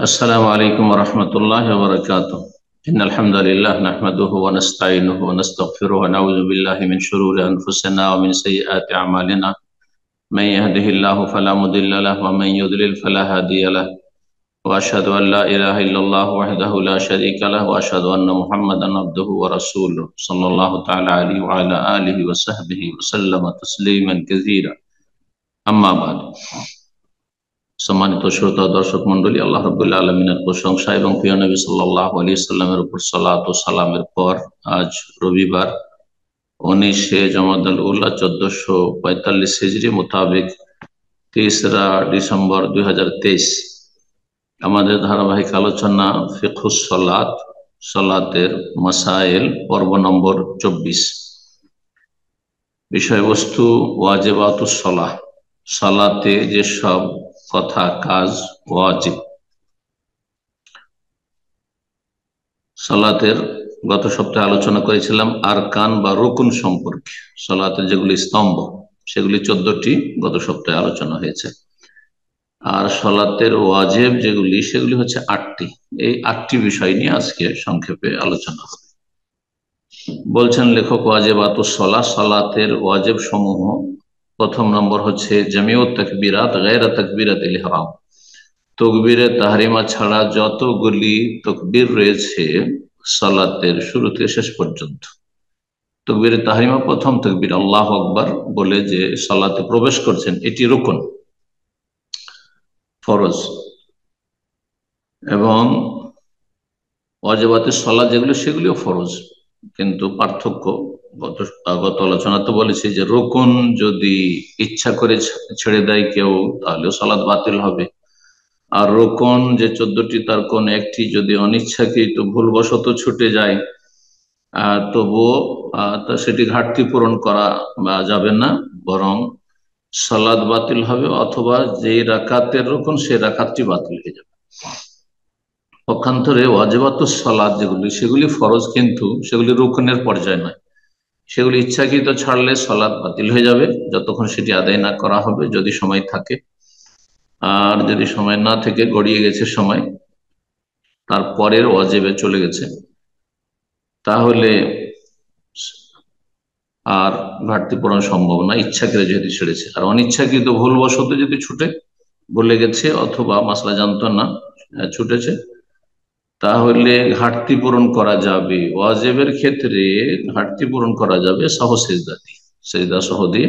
السلام عليكم ورحمة الله وبركاته. إن الحمد لله نحمده ونستعينه ونستغفره ونعوذ بالله من شرور أنفسنا ومن سيئات أعمالنا. من يهده الله فلا مضل له ومن يضلل فلا هادي له، وأشهد أن لا إله إلا الله وحده لا شريك له، وأشهد أن محمدا عبده ورسوله صلى الله تعالى عليه وعلى آله وصحبه وسلم تسليما كثيرا। أما بعد, সম্মানিত শ্রোতা দর্শক মন্ডলী, আল্লাহ রাব্বুল আলামিনের প্রশংসা এবং প্রিয় নবী সাল্লাল্লাহু আলাইহি সাল্লামের উপর সালাত ও সালামের পর আজ রবিবার 19শে জমাদাল উলা 1445 হিজরি মোতাবেক 3রা ডিসেম্বর 2023 আমাদের ধারাবাহিক আলোচনা ফিকহুস সালাত, সালাতের মাসাইল, পর্ব নম্বর 24। বিষয়বস্তু ওয়াজিবাতুস সালাহ, সালাতে যেসব কথা কাজ ওয়াজিব। সালাতের গত সপ্তাহে আলোচনা করেছিলাম আরকান বা রুকুন সম্পর্কে। সালাতের যেগুলি স্তম্ভ সেগুলি 14টি গত সপ্তাহে আলোচনা হয়েছে, আর সালাতের ওয়াজিব যেগুলি সেগুলি হচ্ছে 8টি। এই 8টি বিষয় নিয়ে আজকে সংক্ষেপে আলোচনা হবে। বলছেন লেখক, ওয়াজিবাতুস সালাহ, সালাতের ওয়াজিব সমূহ। প্রথম নম্বর হচ্ছে জামিউত তাকবীরাত গায়রা তাকবীরাতিল ইহরাম, তাকবীরে তাহরিমা ছাড়া যতগুলি তাকবীর রয়েছে সালাতের শুরু থেকে শেষ পর্যন্ত। তাকবীরে তাহরিমা প্রথম তাকবীর আল্লাহু আকবার বলে যে সালাতে প্রবেশ করছেন, এটি রুকন, ফরজ। এবং ওয়াজিবাতুস সালাত যেগুলো সেগুলিও ফরজ, কিন্তু পার্থক্য গত আলোচনা তো বলেছি যে রুকন যদি ইচ্ছা করে ছেড়ে দেয় কেউ তাহলেও সালাত বাতিল হবে, আর রোকন যে 14টি তার কোন একটি যদি অনিচ্ছাকৃত ভুলবশত ছুটে যায় তবুও সেটি ঘাটতি পূরণ করা যাবে না, বরং সালাত বাতিল হবে, অথবা যে রাকাতের রোকন সে রাকাতটি বাতিল হয়ে যাবে। পক্ষান্তরে ওয়াজিবাতুস সালাত যেগুলি সেগুলি ফরজ, কিন্তু সেগুলি রোকনের পর্যায়ে নয়। সেগুলি ইচ্ছাকৃত ছাড়লে সালাত বাতিল হয়ে যাবে যতক্ষণ সেটি আদায় না করা হবে, যদি সময় থাকে। আর যদি সময় না থেকে গড়িয়ে গেছে সময়, তারপরের ওয়াজিবে চলে গেছে, তাহলে আর ঘাটতি পূরণ সম্ভব না, ইচ্ছাকৃত যেহেতু ছেড়েছে। আর অনিচ্ছাকৃত ভুলবশত যদি ছুটে ভুলে গেছে অথবা মাসলা জানতো না ছুটেছে, তাহলে ঘাটতি পূরণ করা যাবে। ওয়াজিবের ক্ষেত্রে ঘাটতি পূরণ করা যাবে সহ সিজদা দিয়ে, সিজদা সহ দিয়ে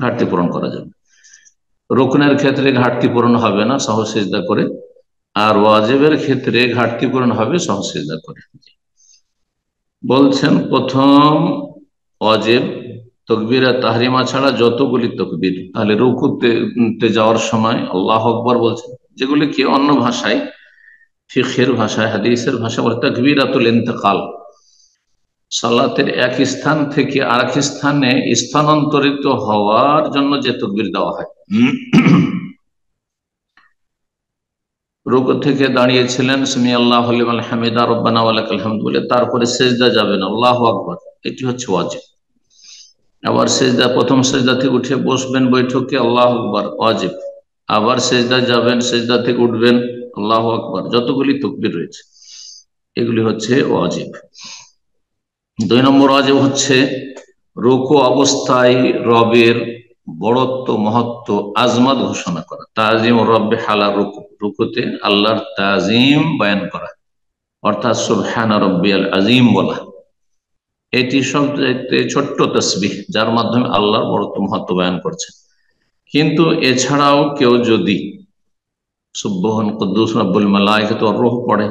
ঘাটতি পূরণ করা যাবে। রুকনের ক্ষেত্রে ঘাটতি পূরণ হবে না সহ সিজদা করে, আর ওয়াজিবের ক্ষেত্রে ঘাটতি পূরণ হবে সহ সিজদা করে। বলছেন প্রথম ওয়াজিব তাকবীরে তাহরিমা ছাড়া যতগুলি তাকবীর, তাহলে রুকুতে যাওয়ার সময় আল্লাহু আকবার বলছেন, যেগুলি কি অন্য ভাষায়, ফিকহের ভাষায়, হাদিসের ভাষায় বলে তাকবীরাতুল ইন্তেকাল। সালাতের এক স্থান থেকে আরেক স্থানে স্থানান্তরিত হওয়ার জন্য যে তাকবীর দেওয়া হয়। রুকু থেকে দাঁড়িয়েছিলেন, সামি আল্লাহু লিমান হামিদা রব্বানা ওয়া লাকাল হামদ বলে, তারপরে সিজদা যাবেন আল্লাহু আকবার, এটি হচ্ছে ওয়াজিব। আবার সিজদা, প্রথম সিজদা থেকে উঠে বসবেন বৈঠকে আল্লাহু আকবার, ওয়াজিব। আবার সিজদা যাবেন, সিজদা থেকে উঠবেন আল্লাহু আকবার। যতগুলি তাকবীর রয়েছে এগুলি হচ্ছে ওয়াজিব। 2 নম্বর ওয়াজিব হচ্ছে রুকু অবস্থায় রবের বড়ত্ব, মহত্ব, আজমত ঘোষণা করা। তাজিম রব্বে হালা রুকু, রুকুতে আল্লাহর তাজিম বয়ান করা, অর্থাৎ সুবহানা রব্বিয়াল আজিম বলা। এটি সবচেয়ে ছোট্ট তাসবিহ, যার মাধ্যমে আল্লাহর বড়ত্ব মহত্ব বয়ান করছে। কিন্তু এছাড়াও কেউ যদি সুবহান কুদ্দুস রব্বুল মালাইকাতু ওয়ার রূহ পড়ে,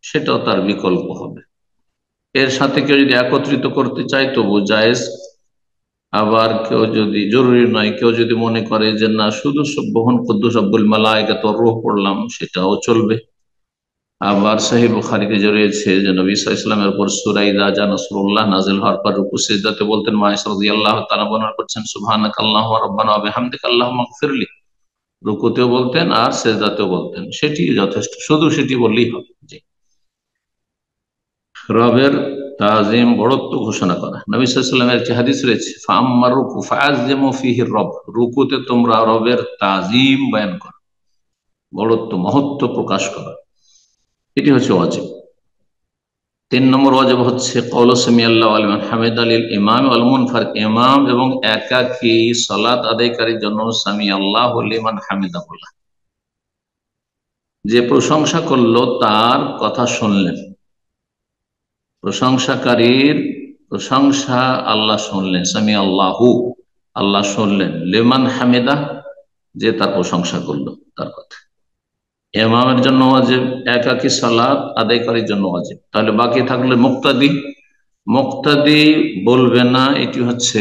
সেটাও তার বিকল্প হবে। এর সাথে কেউ যদি একত্রিত করতে চায় তবু জায়েজ। আবার কেউ যদি, জরুরি নয়, কেউ যদি মনে করে যে না শুধু সুবহান কুদ্দুস রব্বুল মালাইকাতু ওয়ার রূহ পড়লাম, সেটাও চলবে। আবার সহিহ বুখারীতে যে রয়েছে যে নবী সাল্লাল্লাহু আলাইহি ওয়াসাল্লামের উপর সূরা ইযা জা নাসরুল্লাহ নাযিল হওয়ার পর রুকু সিজদাতে বলতেন, মা আয়েশা রাদিয়াল্লাহু তাআলা বর্ণনা করছেন, সুবহানাকা আল্লাহুম্মা রাব্বানা ওয়া বিহামদিকা আল্লাহুম্মা ইগফিরলি। রুকুতেও বলতেন আর সিজদাতেও বলতেন, সেটি যথেষ্ট, শুধু সেটি বললেই হবে। জি, রবের তাজিম বড়ত্ব ঘোষণা করা। নবী সাল্লাল্লাহু আলাইহি ওয়াসাল্লামের একটি হাদিস রয়েছে, ফাআম্মার রুকু ফাআযজিমু ফিহি রব, রুকুতে তোমরা রবের তাজিম বয়ান করো, বড়ত্ব মহত্ব প্রকাশ করা, এটি হচ্ছে ওয়াজিব। 3 নম্বর ওয়াজিব হচ্ছে কওলু সামিআল্লাহু লিমান হামিদা লিল ইমাম ওয়াল মুনফারিদ, ইমাম এবং একাকী সালাত আদায়কারীর জন্য সামিআল্লাহু লিমান হামিদা বলা, যে প্রশংসা করলো তার কথা শুনলেন, প্রশংসাকারীর প্রশংসা আল্লাহ শুনলেন, সামি আল্লাহু, আল্লাহ শুনলেন, লিমান হামিদা, যে তার প্রশংসা করলো তার কথা। ইমামের জন্য ওয়াজিব, একাকী সালাত আদায়কারীর জন্য ওয়াজিব। তাহলে বাকি থাকলে মুক্তাদি, মুক্তাদি বলবে না, এটি হচ্ছে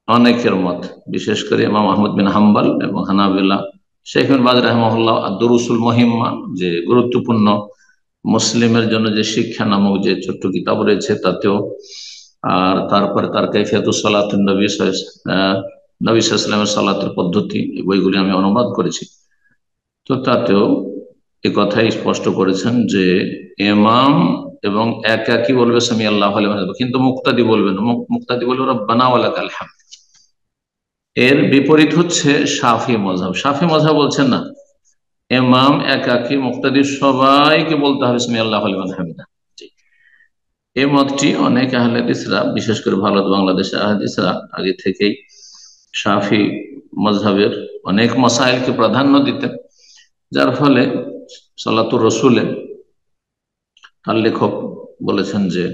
অনেকের মত, বিশেষ করে ইমাম আহমদ বিন হাম্বল এবং হানাবিলা, শেখ বিন বাজ রাহিমাহুল্লাহ ad-দুরুসুল মুহিম্মা, যে গুরুত্বপূর্ণ মুসলিমের জন্য যে শিক্ষা নামক যে ছোট্ট কিতাব রয়েছে তাতেও, আর তারপরে তার কাইফিয়াতুস সালাতুন নবী নবী সাল্লাল্লাহু আলাইহি ওয়াসাল্লামের সালাতের পদ্ধতি, এই বইগুলি আমি অনুবাদ করেছি, তো তাতেও এই কথাই স্পষ্ট করেছেন যে ইমাম এবং একাকী বলবে সামি আল্লাহু লিমান হামিদা, কিন্তু মুক্তাদি বলবে না, মুক্তাদি বলবে রব্বানা ওয়া লাকাল হামদ। এর বিপরীত হচ্ছে শাফি মাযহাব। শাফি মাযহাব বলছেন না, ইমাম একাকী মুক্তাদি সবাইকে বলতে হবে সামি আল্লাহু লিমান হামিদা। এই মতটি অনেক আহলে হাদিসরা, বিশেষ করে ভারত বাংলাদেশের আহলে হাদিসরা আগে থেকেই শাফি মাযহাবের অনেক মাসাইলকে প্রাধান্য দিতেন, যার ফলে সালাতুর রসুলে তার লেখক বলেছেন যে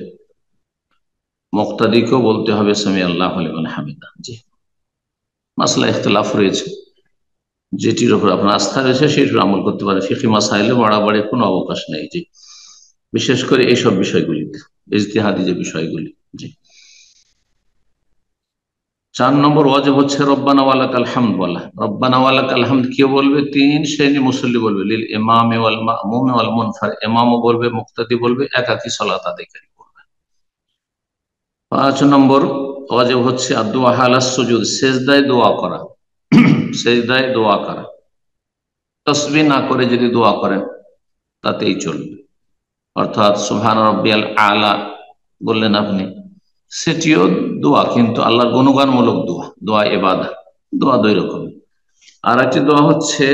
মুক্তাদিকেও বলতে হবে সামি আল্লাহু লিমান হামিদা। জি, মাসলা ইখতিলাফ রয়েছে, যেটির উপর আপনার আস্থা রয়েছে সেটির আমল করতে পারে, ফিকহি মাসাইলে বাড়াবাড়ি কোনো অবকাশ নেই। জি, বিশেষ করে এইসব বিষয়গুলিতে, ইজতিহাদি যে বিষয়গুলি। জি। 4 নম্বর ওয়াজিব হচ্ছে রব্বানা ওয়া লাকাল হামদ বলা। রব্বানা ওয়া লাকাল হামদ কে বলবে? 3 শ্রেণী মুসল্লি বলবে, লিল ইমাম ওয়াল মামুম ওয়াল মুনফারিদ, ইমামও বলবে, মুক্তাদি বলবে, একাকী সালাত আদায়কারী বলবে। 5 নম্বর ওয়াজিব হচ্ছে আদ-দুআ আলাস সুজুদ, সিজদায় দোয়া করা, সিজদায় দোয়া করা, তাসবিহ না করে যদি দোয়া করেন তাতেই চলবে। অর্থাৎ সুবহান রাব্বিয়াল আলা বললেন আপনি, সেটিও দোয়া, কিন্তু আল্লাহর গুণগানমূলক দোয়া, দোয়া ইবাদত, দোয়া 2 রকম। আর একটি দোয়া হচ্ছে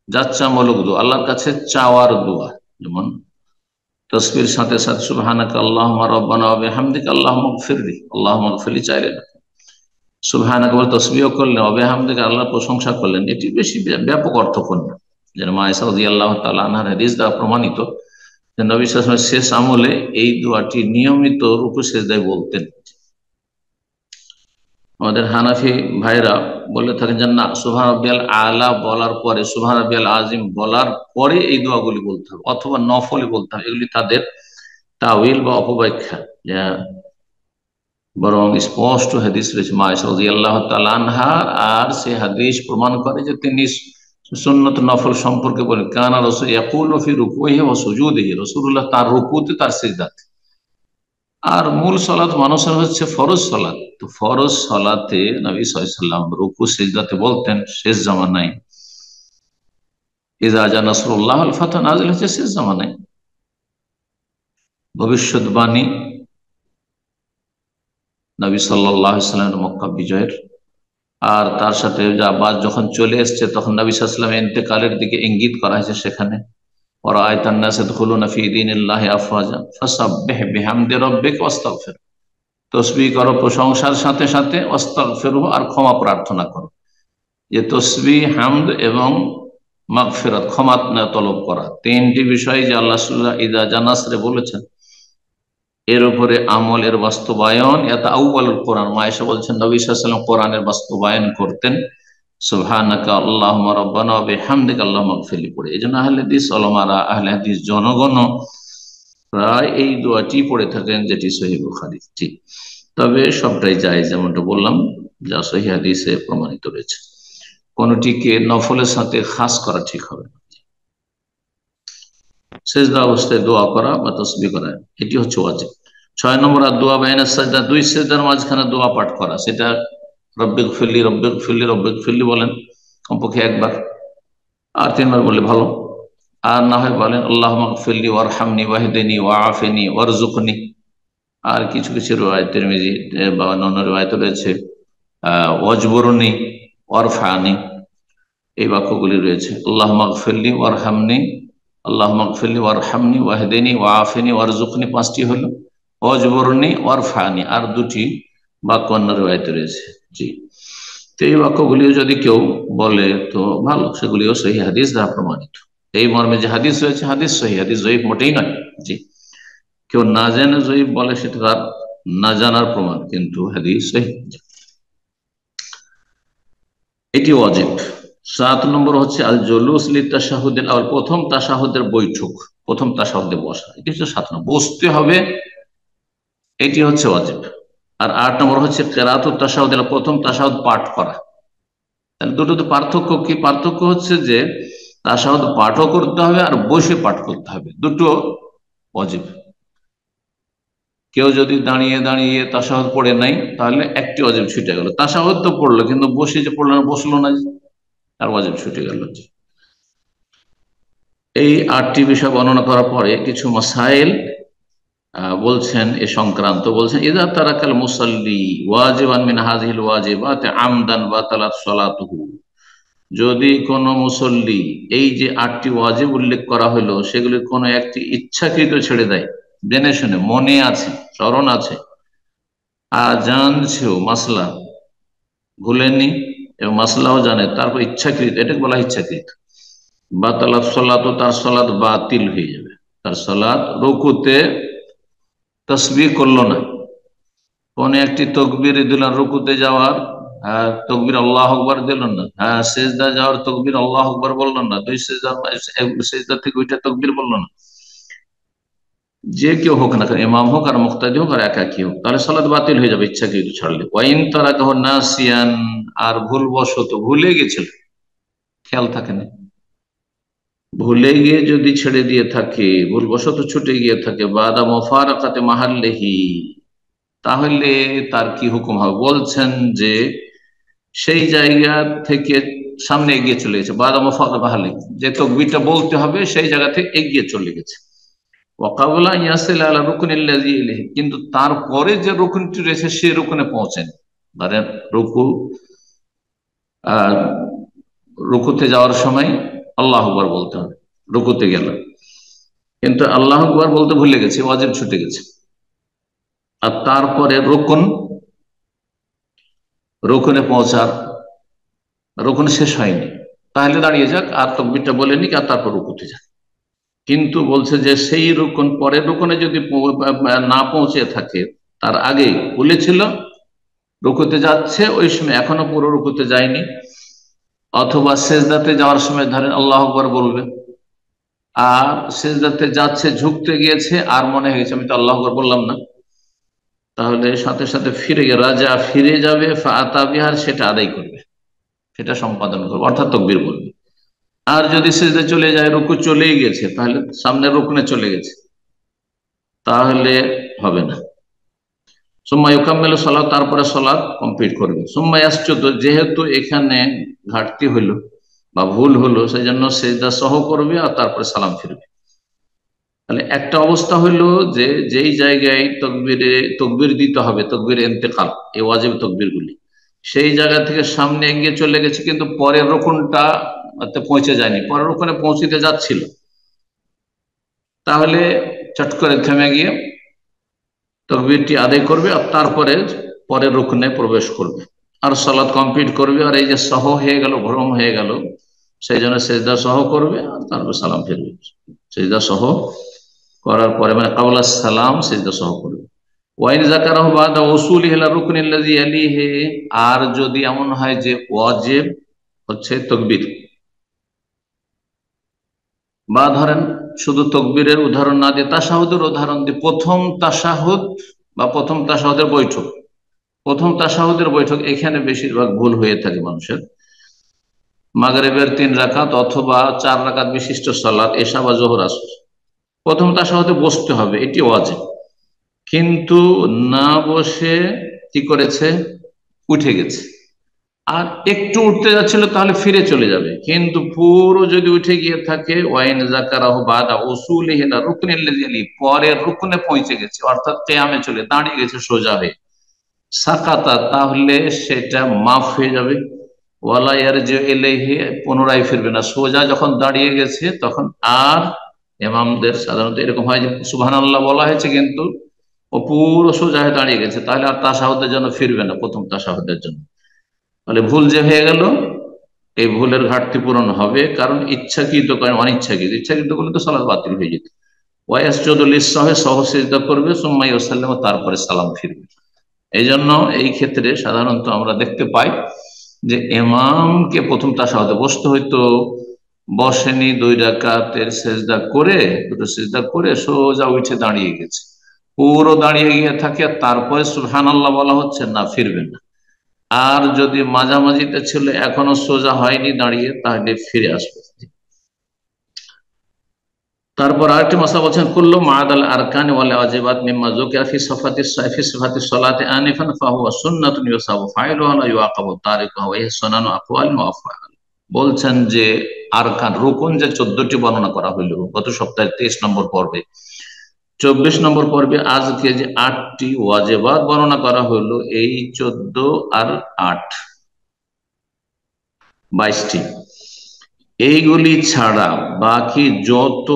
যাচ্চামূলক দোয়া, আল্লাহর কাছে চাওয়ার দোয়া, যেমন তাসবিহর সাথে সাথে সুবহানাকা আল্লাহুম্মা রাব্বানা ওয়া বিহামদিকা আল্লাহুম্মা ইগফিরলি, আল্লাহুম্মা ইগফিরলি চাইলেন, সুবহানাকা বলে তাসবিহ করলেন, ওয়া বিহামদিকা আল্লাহর প্রশংসা করলেন, এটি বেশি ব্যাপক অর্থপূর্ণ। যেন আয়েশা রাদিয়াল্লাহু তাআলা আনহার হাদিস দ্বারা প্রমাণিত যে নবী সাল্লাল্লাহু আলাইহি ওয়াসাল্লাম শেষ আমলে এই দোয়াটি নিয়মিত রুকু সিজদায় বলতেন। আমাদের হানাফি ভাইরা বলে থাকেন যে না, সুবহান রাব্বিয়াল আলা বলার পরে, সুবহান রাব্বিয়াল আজিম বলার পরে এই দোয়াগুলি বলতে হবে, অথবা নফলে বলতে হবে। এগুলি তাদের তাওয়িল বা অপব্যাখ্যা, বরং স্পষ্ট হাদিস রয়েছে আয়েশা রাদিয়াল্লাহু তাআলা আনহা, আর সে হাদিস প্রমাণ করে যে তিনি সুন্নত নফল সম্পর্কে বলেন, কানা রাসূল ইয়াকুলু ফি রুকুইহি ওয়া সুজুদিহি, রাসূলুল্লাহ তার রুকুতে তার সিজদাতে। আর মূল সালাত মানুষের হচ্ছে ফরজ সালাত, তো ফরজ সালাতে নবী সাল্লাল্লাহু আলাইহি ওয়াসাল্লাম রুকু সিজদাতে বলতেন শেষ জামানায়। ইযা জা নাসরুল্লাহ ওয়াল ফাতহ নাযিল হচ্ছে শেষ জামানায়, ভবিষ্যৎবাণী নবী সাল্লাল্লাহু আলাইহি ওয়াসাল্লামের মক্কা বিজয়ের। আর তার সাথে বাদ যখন চলে এসছে তখন নবী সাল্লাল্লাহু আলাইহি ওয়াসাল্লামের ইন্তেকালের দিকে ইঙ্গিত করা হয়েছে সেখানে, ওয়ারাআইতান নাস ইয়াদখুলুনা ফি দীনিল্লাহি আফওয়াজা ফাসাব্বিহ বিহামদি রাব্বিকা ওয়াস্তাগফির, তাসবিহ করো প্রশংসার সাথে সাথে, ওয়াস্তাগফিরহু আর ক্ষমা প্রার্থনা করো। যে তাসবিহ, হামদ এবং মাগফিরাত, ক্ষমা তলব করা, 3টি বিষয় যে আল্লাহ সুবহানাহু ইযা জানাসরে বলেছেন, এর উপরে আমল, এর বাস্তবায়ন, এটা আউয়ালুল কোরআন। আয়েশা বলছেন নবী সাল্লাল্লাহু আলাইহি ওয়াসাল্লাম কোরআনের বাস্তবায়ন করতেন সুবহানাকা আল্লাহুম্মা রাব্বানা ওয়া বিহামদিকা আল্লাহুম্মা ইগফিরলি পড়ে। এজন্য আহলে হাদিস ওলামারা, আহলে হাদিস জনগণ প্রায় এই দোয়াটি পড়ে থাকেন, যেটি সহিহ বুখারী। ঠিক, তবে সবটাই জায়েজ, যেমনটা বললাম, যা সহিহ হাদিসে প্রমাণিত রয়েছে। কোনটিকে নফলের সাথে খাস করা ঠিক হবে না। সিজদা অবস্থায় দোয়া করা বা তাসবিহ করা, এটি হচ্ছে ওয়াজিব। 6 নম্বর দোয়া বাইনাস সাজদা, 2 সিজদার মাঝখানে দোয়া পাঠ করা, সেটা রব্বিগফিরলি রব্বিগফিরলি রব্বিগফিরলি বলেন কমপক্ষে একবার, আর 3বার বললে ভালো। আর না হয় বলেন আল্লাহুম্মা গফিরলি ওয়ারহামনি ওয়াহদিনি ওয়াআফিনি ওয়ারযুকনি। আর কিছু কিছু রিওয়ায়াত তিরমিজি বা অন্যান্য রিওয়ায়াতে রয়েছে ওয়াজবুরনি ওয়ারফানি, এই বাক্যগুলি রয়েছে। আল্লাহুম্মা গফিরলি ওয়ারহামনি, আল্লাহুম্মা গফিরলি ওয়ারহামনি ওয়াহদিনি ওয়াআফিনি ওয়ারযুকনি, পাঁচটি হলো। ওয়াজবুরনি ওয়ারফানি আর দুটি বাক্য অন্য রিওয়ায়াতে রয়েছে। জি, তো এই বাক্যগুলিও যদি কেউ বলে তো ভালো, সেগুলিও সহিহ হাদিস দ্বারা প্রমাণিত। এই মর্মে যে হাদিস রয়েছে হাদিস সহিহ, হাদিস জয়ীফ মোটেই নয়। জি, কেউ না জেনে জয়ীফ বলে সেটা তার না জানার প্রমাণ, কিন্তু হাদিস সহিহ। এটি ওয়াজিব। 7 নম্বর হচ্ছে আল জুলুস লিতাশাহুদিল আউয়াল, প্রথম তাশাহুদের বৈঠক, প্রথম তাশাহুদে বসা, এটি হচ্ছে 7 নম্বর, বসতে হবে, এটি হচ্ছে ওয়াজিব। আর 8 নম্বর হচ্ছে কিরাতুত তাশাহুদ, প্রথম তাশাহুদ পাঠ করা। তাহলে দুটোতে পার্থক্য কি? পার্থক্য হচ্ছে যে তাশাহুদ পাঠও করতে হবে আর বসে পাঠ করতে হবে, দুটো ওয়াজিব। কেউ যদি দাঁড়িয়ে দাঁড়িয়ে তাশাহুদ পড়ে নাই তাহলে একটি ওয়াজিব ছুটে গেল। তাশাহুদ তো পড়লো কিন্তু বসে যে পড়লো না, বসলো না, আর ওয়াজিব ছুটে গেল। এই 8টি বিষয় বর্ণনা করার পরে কিছু মাসাইল বলছেন এ সংক্রান্ত। বলছেন ইযা তারাকাল মুসাল্লি ওয়াজিবান মিন হাযিহিল ওয়াজিবাত আমদান বাতালাত সালাতুহু, যদি কোন মুসল্লি এই যে 8টি ওয়াজিব উল্লেখ করা হলো সেগুলির কোন একটি ইচ্ছাকৃত ছেড়ে দেয়, জেনে শুনে, মনে আছে, স্মরণ আছে, আর জানছেও মাসলা, ভুলেননি এবং মাসলাও জানে, তারপর ইচ্ছাকৃত, এটাকে বলা ইচ্ছাকৃত, বাতালাত সালাত, তার সালাত বাতিল হয়ে যাবে। তার সালাত, রুকুতে তাসবিহ করলো না, কোন একটি তকবীর দিল রুকুতে যাওয়ার, তকবীর আল্লাহ আকবার দিল না, সেজদা যাওয়ার তকবীর আল্লাহ আকবার বললো না, দুই সেজদা থেকে ওইটা তকবীর বললো না, যে কেউ হোক না কেন, ইমাম হোক আর মুক্তাদি হোক আর একাকি হোক, তাহলে সালাত বাতিল হয়ে যাবে ইচ্ছাকৃত ছাড়লে। ওয়াইন তারাকাহু নাসিয়ান, আর ভুলবশত ভুলে গেছিল, খেয়াল থাকে না, ভুলে গিয়ে যদি ছেড়ে দিয়ে থাকে, ভুলবশত ছুটে গিয়ে থাকে, বাদা মুফারাকাতে মাহাল্লিহি, তাহলে তার কি হুকুম হবে? বলছেন যে সেই জায়গা থেকে সামনে এগিয়ে চলে গেছে, বাদা মুফারাকাতে মাহাল্লিহি, যে তাকবীরটা বলতে হবে সেই জায়গা থেকে এগিয়ে চলে গেছে। ওয়াকাবলা ইয়াসিল আলা রুকনিল্লাযী ইলাইহি, কিন্তু তারপরে যে রুকনটি রয়েছে সেই রুকনে পৌঁছেন, ধরেন রুকু, আহ রুকুতে যাওয়ার সময় আল্লাহু আকবার বলতে হবে, রুকুতে গেল কিন্তু আল্লাহু আকবার বলতে ভুলে গেছে, ওয়াজিব ছুটে গেছে। আর তারপরে রুকনে পৌঁছার, রুকন শেষ হয়নি, তাহলে দাঁড়িয়ে যাক আর তাকবীরটা বলে নিক আর তারপর রুকুতে যাক। কিন্তু বলছে যে সেই রুকন, পরের রুকনে যদি না পৌঁছে থাকে, তার আগে বলেছিল রুকুতে যাচ্ছে, ওই সময় এখনো পুরো রুকুতে যায়নি, অথবা সেজদাতে যাওয়ার সময় ধরেন আল্লাহু আকবার বলবে, আর সেজদাতে যাচ্ছে, ঝুঁকতে গিয়েছে আর মনে হয়েছে আমি তো আল্লাহু আকবার বললাম না, তাহলে সাথে সাথে রাজা ফিরে যাবে, ফাআতা বিহা, সেটা আদায় করবে, সেটা সম্পাদন করবে, অর্থাৎ তাকবীর বলবে। আর যদি সিজদা চলে যায়, রুকু চলেই গেছে, তাহলে সামনে রুকনে চলে গেছে, তাহলে হবে না। সুম্মা ইউকাম্মিলু সালাত, তারপরে সালাত কমপ্লিট করবে। সুম্মা ইয়াসজুদু, যেহেতু এখানে ঘাটতি হলো বা ভুল হলো সেই জন্য সিজদা সহ করবে আর তারপরে সালাম ফিরবে। তাহলে একটা অবস্থা হলো যে যেই জায়গায় তকবীর দিতে হবে, তকবীর ইন্তেকাল, এই ওয়াজিব তকবীর গুলি, সেই জায়গা থেকে সামনে এগিয়ে চলে গেছে কিন্তু পরের রুকুনটা পৌঁছে যায়নি, পরের রুকুনে পৌঁছিতে যাচ্ছিল, তাহলে চট করে থেমে গিয়ে তাকবীরটি আদায় করবে আর তারপরে পরের রুকনে প্রবেশ করবে আর সালাত কমপ্লিট করবে। আর এই যে সহ হয়ে গেল, ভ্রম হয়ে গেল, সেই জন্য সেজদা সহ করবে আর তারপর সালাম ফিরবে। সেজদা সহ করার পরে, মানে কাবলা সালাম, সেজদা সহ করবে। ওয়াইন যাকারাহু বাদা উসুলিহি ইলা রুকনিল্লাযী ইয়ালিহি, আর যদি এমন হয় যে ওয়াজিব হচ্ছে তাকবীর, বা ধরেন শুধু তকবীরের উদাহরণ না দিয়ে তাশাহুদের উদাহরণ দিয়ে, প্রথম তাশাহুদ বা প্রথম তাশাহুদের বৈঠক, প্রথম তাশাহুদের বৈঠক, এখানে বেশিরভাগ ভুল হয়ে থাকে মানুষের। মাগরিবের 3 রাকাত অথবা 4 রাকাত বিশিষ্ট সালাত, এশা বা যোহর আসর, প্রথম তাশাহুদে বসতে হবে, এটি ওয়াজিব, কিন্তু না বসে কি করেছে, উঠে গেছে, আর একটু উঠতে যাচ্ছিল তাহলে ফিরে চলে যাবে, কিন্তু পুরো যদি উঠে গিয়ে থাকে ওয়াইন যাকারাহ বাদা উসুলিহি ইলা রুকনিল লাযী পরের রুকনে পৌঁছে গেছে, অর্থাৎ কিয়ামে চলে দাঁড়িয়ে গেছে সোজা হয়ে, সাকাতা তাহলে সেটা মাফ হয়ে যাবে, ওয়ালা ইয়ারজিউ ইলাইহি পুনরায় ফিরবে না। সোজা যখন দাঁড়িয়ে গেছে তখন আর, ইমামদের সাধারণত এরকম হয় যে সুবহানাল্লাহ বলা হয়েছে কিন্তু ও পুরো সোজা হয়ে দাঁড়িয়ে গেছে, তাহলে আর তাশাহুদের জন্য ফিরবে না, প্রথম তাশাহুদের জন্য। তাহলে ভুল যে হয়ে গেল, এই ভুলের ঘাটতি পূরণ হবে, কারণ ইচ্ছাকৃত কারণ অনিচ্ছাকৃত, ইচ্ছাকৃত করলে তো সালাত বাতিল হয়ে যেত। ওয়াসজুদুল লিসসাহwi সহ সিজদা করবে, সুম্মা ইউসাল্লিমু তারপরে সালাম ফিরবে। এই জন্য এই ক্ষেত্রে সাধারণত আমরা দেখতে পাই যে ইমামকে প্রথম তাশাহুদে বসতে হইতো, বসেনি, 2 রাকাতের সেজদা করে, দুটো সেজদা করে সোজা উঠে দাঁড়িয়ে গেছে, পুরো দাঁড়িয়ে গিয়ে থাকে, আর তারপরে সুবহানাল্লাহ বলা হচ্ছে না, ফিরবে না। আর যদি মাঝামাঝিতে ছিল, এখনো সোজা হয়নি দাঁড়িয়ে, তাহলে ফিরে আসবে। তারপর আরেকটি মাসলা বলছেন, কুল্লু মা'আদাল আরকানি ওয়াল ওয়াজিবাত মিম্মা যুকিরা ফি সিফাতি সলাতি আনিফান ফাহুয়া সুন্নাতুন ইউসাবু ফাইলুহা ওয়া ইউআকাবু তারিকুহা ওয়া হিয়া সুনানু আকওয়ালিন ওয়া আফআল। বলছেন যে আরকান রুকুন যে 14টি বর্ণনা করা হইল গত সপ্তাহে 23 নম্বর পর্বে, 24 নম্বর পর্বে আজকে যে 8টি ওয়াজিবাত বর্ণনা করা হইল, এই 14 আর 8 22টি, এইগুলি ছাড়া বাকি যত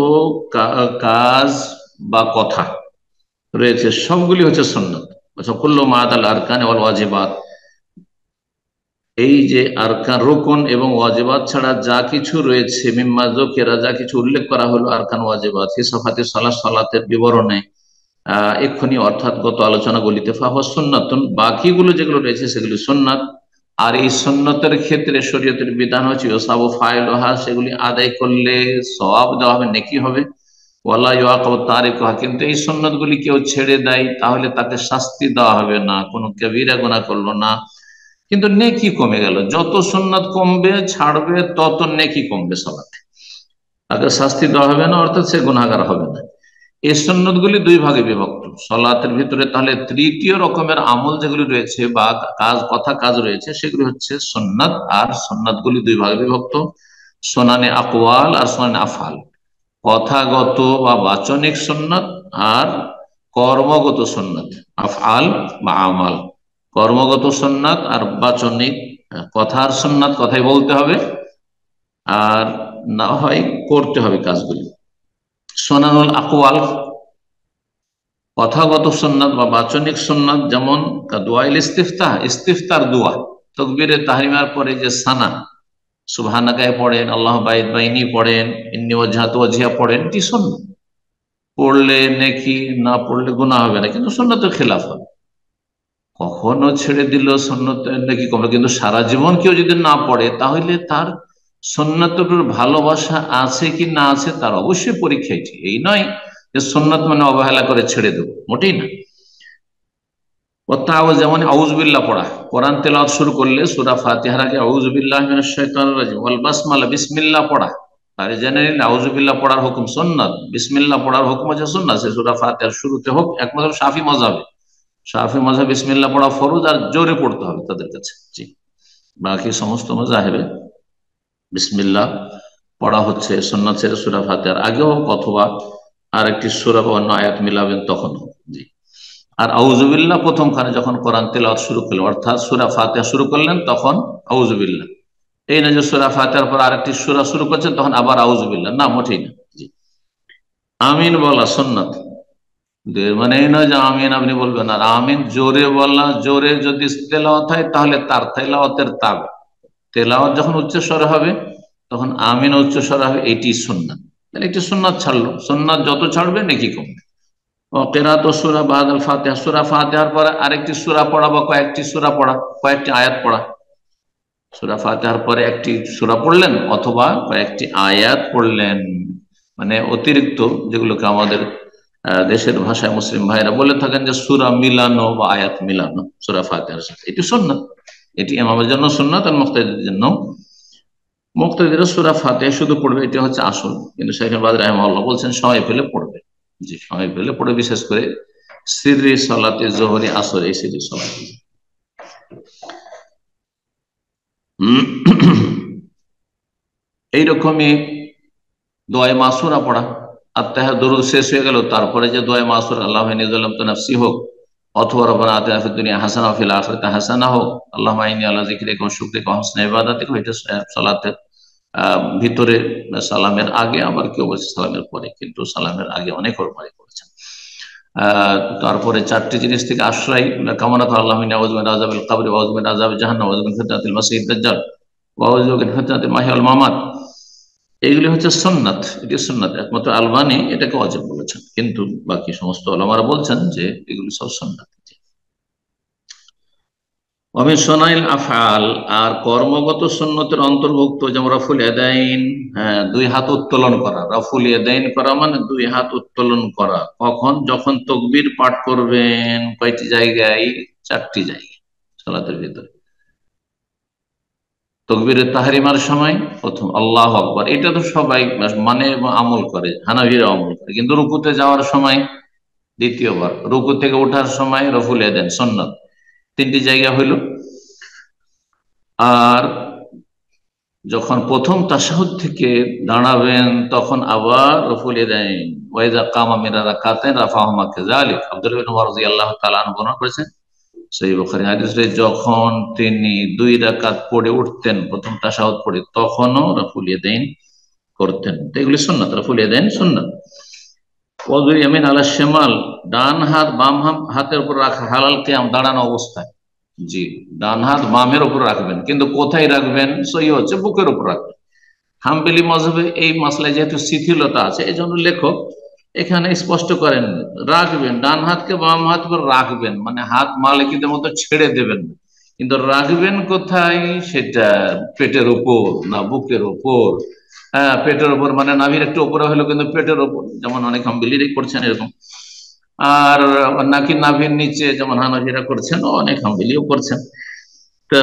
কাজ বা কথা রয়েছে সবগুলি হচ্ছে সুন্নাত। আচ্ছা, কুল্লু মা'আদাল আরকানি ওয়াল ওয়াজিবাত, এই যে আরকান রুকন এবং ওয়াজিবাত ছাড়া যা কিছু রয়েছে, মিম্মা যুকিরা যা কিছু উল্লেখ করা হলো, আরকান ওয়াজিবাত ফি সিফাতি সালাত সালাতের বিবরণে এক্ষুনি, অর্থাৎ গত আলোচনাগুলিতে, ফাহুয়া সুন্নাতুন বাকিগুলো যেগুলো রয়েছে সেগুলি সুন্নাত। আর এই সুন্নতের ক্ষেত্রে শরীয়তের বিধান হচ্ছে ইউসাবু ফাইলুহা, সেগুলি আদায় করলে সওয়াব দেওয়া হবে, নেকি হবে, ওয়ালা ইউআকাবু তারিকুহা, কিন্তু এই সুন্নতগুলি কেউ ছেড়ে দেয় তাহলে তাকে শাস্তি দেওয়া হবে না, কোনো কবিরা গুনাহ করলো না, কিন্তু নেকি কমে গেল। যত সুন্নাত কমবে ছাড়বে তত নেকি কমবে সালাতে, তাকে শাস্তি দেওয়া হবে না, অর্থাৎ সে গুনাহগার হবে না। এই সুন্নতগুলি 2 ভাগে বিভক্ত সালাতের ভিতরে। তাহলে তৃতীয় রকমের আমল যেগুলি রয়েছে বা কাজ, কথা কাজ রয়েছে, সেগুলি হচ্ছে সুন্নাত। আর সুন্নাতগুলি 2 ভাগে বিভক্ত, সুনানে আকওয়াল আর সুনানে আফআল, কথাগত বা বাচনিক সুন্নাত আর কর্মগত সুন্নাত, আফআল বা আমাল। কর্মগত সুন্নাত আর বাচনিক, কথার সুন্নাত কথাই বলতে হবে, আর না হয় করতে হবে কাজগুলি। সুনানুল আকওয়াল কথাগত সুন্নাত বা বাচনিক সুন্নাত, যেমন দোয়াইল ইস্তিফতাহ, ইস্তিফতার দোয়া, তাকবীরে তাহরিমার পরে যে সানা, সুবহানাকায় পড়েন, আল্লাহ বাইদ বাইনি পড়েন, ইন্নী ওয়াজহাতু ওয়াজহিয়া পড়েন, এটি সুন্নাত। পড়লে নেকি, না পড়লে গুনাহ হবে না, কিন্তু সুন্নতের খেলাফ হবে। কখনো ছেড়ে দিল সুন্নতের নেকি কমলো, কিন্তু সারা জীবন কেউ যদি না পড়ে তাহলে তার সুন্নতের উপর ভালোবাসা আছে কি না আছে তার অবশ্যই পরীক্ষা। এটি এই নয় যে সুন্নত মানে অবহেলা করে ছেড়ে দেবো, মোটেই না। তাও যেমন আউযুবিল্লাহ পড়া, কোরআন তেলাওয়াত শুরু করলে সূরা ফাতিহার আগে আউযুবিল্লাহি মিনাশ শাইতানির রাজিম ওয়াল বাসমালা, বিসমিল্লাহ পড়া, তাহলে জেনে নিন আউযুবিল্লাহ পড়ার হুকুম সুন্নাত, বিসমিল্লাহ পড়ার হুকুম হচ্ছে সুন্নাত। সে সূরা ফাতিহার শুরুতে হোক, একমাত্র শাফি মাযহাবে, শাফি মাযহাব বিসমিল্লাহ পড়া ফরজ আর জোরে পড়তে হবে তাদের কাছে। জি, বাকি সমস্ত মাযহাবে বিসমিল্লাহ পড়া হচ্ছে সুন্নাত, সেটা সূরা ফাতিহার আগে হোক অথবা আর একটি সূরা বা অন্য আয়াত মিলাবেন তখন হোক। জি, আর আউযুবিল্লাহ প্রথমখানে যখন কোরআন তেলাওয়াত শুরু করলেন, অর্থাৎ সূরা ফাতিহা শুরু করলেন, তখন আউযুবিল্লাহ। এই না যে সূরা ফাতিহার পর আরেকটি সূরা শুরু করছেন তখন আবার আউযুবিল্লাহ, না, মোটেই না। জি, আমিন বলা সুন্নাত, মানে এই নয় যে আমিন আপনি বলবেন, আর আমিন জোরে বলা, জোরে যদি তেলাওয়াত হয় তাহলে তার তেলাওয়াতের তাবে, তেলাওয়াত যখন উচ্চস্বরে হবে তখন আমিন উচ্চস্বরে হবে, এটি সুন্নাত। তাহলে একটি সুন্নাত ছাড়লো, সুন্নাত যত ছাড়বে নেকি কমবে। ও কেরাত সূরা বাদাল ফাতিহা, সূরা ফাতিহার পরে আরেকটি সূরা পড়া বা কয়েকটি সূরা পড়া, কয়েকটি আয়াত পড়া। সূরা ফাতিহার পরে একটি সূরা পড়লেন অথবা কয়েকটি আয়াত পড়লেন, মানে অতিরিক্ত, যেগুলোকে আমাদের দেশের ভাষায় মুসলিম ভাইরা বলে থাকেন যে সূরা মিলানো বা আয়াত মিলানো সূরা ফাতিহার সাথে, এটি সুন্নাত। এটি ইমামের জন্য সুন্নাত আর মুক্তাদিদের জন্য, মুক্তাদিরা সূরা ফাতিহা শুধু পড়বে, এটা হচ্ছে আসল। কিন্তু শাইখ বাদ রাহিমাহুল্লাহ বলছেন সময় পেলে পড়বে। জি, সময় পেলে পড়বে, বিশেষ করে সিররি সালাতে, জোহরি, আসর, এই সিররি সালাতে। এইরকমই দোয়া মাসুরা পড়া, আত্মাহার দরুদ শেষ হয়ে গেল, তারপরে যে দোয়া মাসুরা আল্লাহ নিজাল্লাম তো নাফসি হোক, অথবা রব্বানা আতিনা ফিদ দুনিয়া হাসানা ওয়া ফিল আখিরাতি হাসানা হোক, আল্লাহুম্মা ইন্নী আলা যিকরিকা ওয়া শুকরিকা ওয়া হুসনি ইবাদাতিক, এটা সালাতের ভিতরে সালামের আগে, আবার কেউ বলছে সালামের পরে, কিন্তু সালামের আগে অনেক ওলমায়ে করেছেন। তারপরে চারটি জিনিস থেকে আশ্রয় কামনা করা, আল্লাহুম্মা ইন্নী আউযু বিকা মিন আযাবিল কবরি ওয়া আউযু বিকা মিন আযাবি জাহান্নাম ওয়া আউযু বিকা মিন ফিতনাতিল মাসিহিদ দাজ্জাল ওয়া আউযু বিকা মিন ফিতনাতিল মাহইয়া ওয়াল মামাত। এইগুলি হচ্ছে সুন্নাত, এটি সুন্নাত। একমাত্র আলবানী এটাকে ওয়াজিব বলেছেন, কিন্তু বাকি সমস্ত উলামারা বলছেন যে এগুলি সব সুন্নাত। ওমিন সুনাইল আফআল, আর কর্মগত সুন্নতের অন্তর্ভুক্ত যেমন রাফুল ইয়াদাইন, হ্যাঁ, দুই হাত উত্তোলন করা। রাফুল ইয়াদাইন করা মানে দুই হাত উত্তোলন করা। কখন? যখন তাকবীর পাঠ করবেন। কয়টি জায়গায়? চারটি জায়গায় সালাতের ভিতরে। তাকবীরে তাহরিমার সময় প্রথম আল্লাহু আকবার, এটা তো সবাই মানে আমল করে, হানাফিরা আমল করে। কিন্তু রুকুতে যাওয়ার সময় দ্বিতীয়বার, রুকু থেকে ওঠার সময় রাফুল ইয়াদাইন সুন্নাত। তিনটি জায়গা হইল। আর যখন প্রথম তাশাহুদ থেকে দাঁড়াবেন তখন আবার রাফুল ইয়াদাইন। ওয়াইজা কামা মিন রাকাতাইন রাফাহুমা কাযালিক, আব্দুল্লাহ ইবনে ওমর রাদিয়াল্লাহু তাআলা আনহু বর্ণনা করেছেন সহিহ বুখারী হাদিসে, যখন তিনি দুই রাকাত পড়ে উঠতেন প্রথম তাশাহুদ পড়ে, তখনও রাফুল ইয়াদাইন করতেন। তো এগুলি সুন্নাত, রাফুল ইয়াদাইন সুন্নাত। ওয়াজু ইয়ামিন আলা শিমাল, ডান হাত বাম হাতের উপর রাখা, হালাল কিয়াম, দাঁড়ানো অবস্থায়। জি, ডান হাত বামের উপর রাখবেন, কিন্তু কোথায় রাখবেন? সহি হচ্ছে বুকের উপর রাখবেন। হাম্বলি মযহাবে এই মাসলায় যেহেতু শিথিলতা আছে, এই জন্য লেখক এখানে স্পষ্ট করেন রাখবেন, ডান হাতকে বাম হাত উপর রাখবেন, মানে হাত মালিকিদের মতো ছেড়ে দেবেন না। কিন্তু রাখবেন কোথায়? সেটা পেটের উপর না বুকের উপর? হ্যাঁ, পেটের উপর মানে নাভির একটু উপরে হলো, কিন্তু পেটের উপর, যেমন অনেক হাম্বলিরাই করছেন এরকম। আর নাকি নাভির নিচে, যেমন হানাফিরা করছেন, অনেক হাম্বলিও করছেন। তা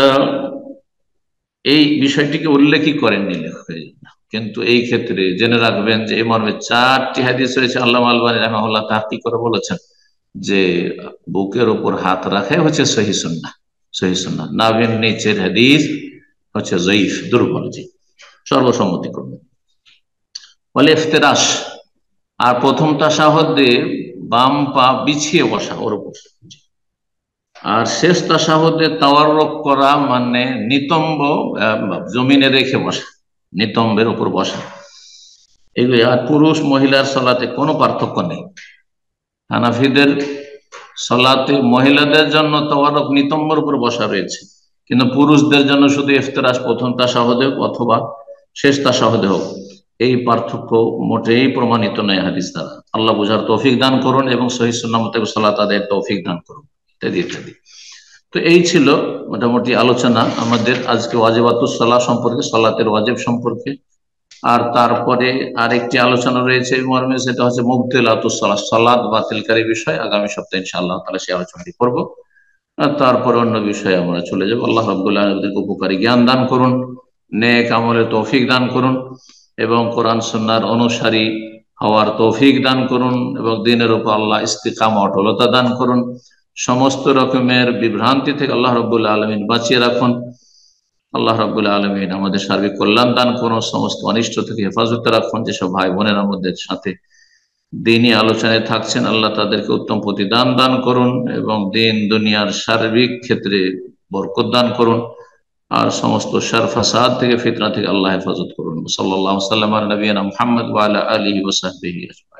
এই বিষয়টিকে উল্লেখই করেননি লেখক। কিন্তু এই ক্ষেত্রে জেনে রাখবেন যে এই মর্মে চারটি হাদিস রয়েছে। আল্লামা আলবানী রাহিমাহুল্লাহ তাহকিক করে বলেছেন যে বুকের উপর হাত রাখাই হচ্ছে সহিহ সুন্নাহ। সহিহ সুন্নাহ, নাভির নিচের হাদিস হচ্ছে জয়ীফ, দুর্বল। জি, সর্বসম্মতিক্রমে। বলে ইফতিরাশ, আর প্রথম তাশাহুদে বাম পা বিছিয়ে বসা ওর উপর। আর শেষ তাশাহুদে তাওয়াররুক করা মানে নিতম্ব জমিনে রেখে বসা, নিতম্বের উপর বসা। এগুলি। আর পুরুষ মহিলার সালাতে কোনো পার্থক্য নেই। হানাফিদের সালাতে মহিলাদের জন্য তাওয়াররুক নিতম্বের উপর বসা রয়েছে, কিন্তু পুরুষদের জন্য শুধু ইফতিরাশ প্রথম তাশাহুদে অথবা শেষ তাশাহুদে হোক। এই পার্থক্য মোটেই প্রমাণিত নয় হাদিস দ্বারা। আল্লাহ বুঝার তৌফিক দান করুন এবং সহিহ সুন্নাহ মোতাবেক সালাত আদায়ের তৌফিক দান করুন, ইত্যাদি ইত্যাদি। তো এই ছিল মোটামুটি আলোচনা আমাদের আজকে ওয়াজিবাতুস সালাহ সম্পর্কে, সালাতের ওয়াজিব সম্পর্কে। আর তারপরে আরেকটি আলোচনা রয়েছে এই মর্মে, সেটা হচ্ছে মুবতিলাতুস সালাহ, সালাত বাতিলকারী বিষয়। আগামী সপ্তাহে ইনশাআল্লাহ তাআলা সেই আলোচনাটি করব। আর তারপরে অন্য বিষয়ে আমরা চলে যাব। আল্লাহ রাব্বুল আলামিন আমাদেরকে উপকারী জ্ঞান দান করুন, নেক আমলের তৌফিক দান করুন, এবং কোরআন সুন্নাহর অনুসারী হওয়ার তৌফিক দান করুন, এবং দ্বীনের উপর আল্লাহ ইস্তিকামা, অটলতা দান করুন। সমস্ত রকমের বিভ্রান্তি থেকে আল্লাহ রাব্বুল আলামিন বাঁচিয়ে রাখুন। আল্লাহ রাব্বুল আলামিন আমাদের সার্বিক কল্যাণ দান করুন, সমস্ত অনিষ্ট থেকে হেফাজতে রাখুন। যেসব ভাই বোনের আমাদের সাথে দ্বীনি আলোচনায় থাকছেন, আল্লাহ তাদেরকে উত্তম প্রতিদান দান করুন, এবং দ্বীন দুনিয়ার সার্বিক ক্ষেত্রে বরকত দান করুন। আর সমস্ত শার ফাসাদ থেকে, ফিতনা থেকে আল্লাহ হেফাজত করুন। সাল্লাল্লাহু আলাইহি ওয়া সাল্লাম আলা নবিয়িনা মুহাম্মদ ওয়া আলা আলিহি ওয়া সাহবিহি আজমাইন।